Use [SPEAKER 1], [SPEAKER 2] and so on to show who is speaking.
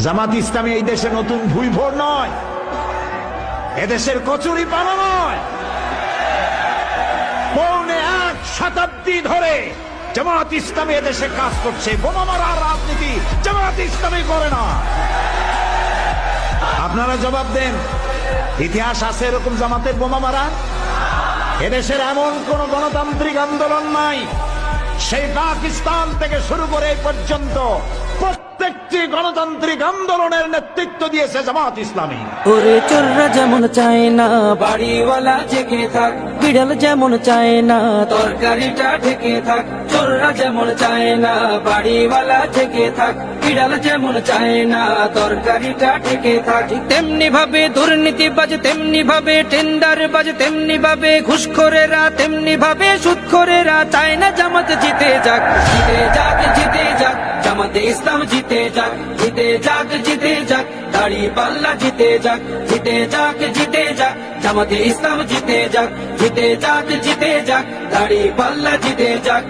[SPEAKER 1] জামাত ইসলামী এই দেশে নতুন ভুইভোর নয়, এদেশের কচুরি পানা নয়। পৌনে 1 শতাব্দী ধরে জামাত ইসলামী এদেশে কাজ করছে। বোমা মারার রাজনীতি জামাত ইসলামী করে না। আপনারা জবাব দেন, ইতিহাস আছে এরকম জামাতের বোমা মারা? এদেশের এমন কোন গণতান্ত্রিক আন্দোলন নাই, সেই পাকিস্তান থেকে শুরু করে এই পর্যন্ত প্রত্যেকটি গণতান্ত্রিক আন্দোলনের নেতৃত্ব দিয়েছে জামাত ইসলামী।
[SPEAKER 2] ওরে চোররা যেমন চায় না বাড়িওয়ালা জেগে থাক, বিড়াল যেমন চায় না তরকারিটা ঢেকে থাক। চোররা যেমন চায় না বাড়িওয়ালা জেগে থাক, বিড়াল যেমন চায় না তরকারিটা ঢেকে থাক। তেমনি ভাবে দুর্নীতিবাজ, তেমনি ভাবে টেন্ডার বাজ, তেমনি ভাবে ঘুষখোরেরা, তেমনি ভাবে সুদখোরেরা চায় না জামাত জিতে যাক। জিতে যাক, জিতে যাক, জামাতে ইসলাম জিতে যাক। জিতে যাক, জিতে যাক, দাড়ি পাল্লা জিতে যাক। জিতে যাক, জিতে যাক, জামাতে ইসলাম জিতে যাক। জিতে যাক, জিতে যাক, দাড়ি পাল্লা জিতে যাক।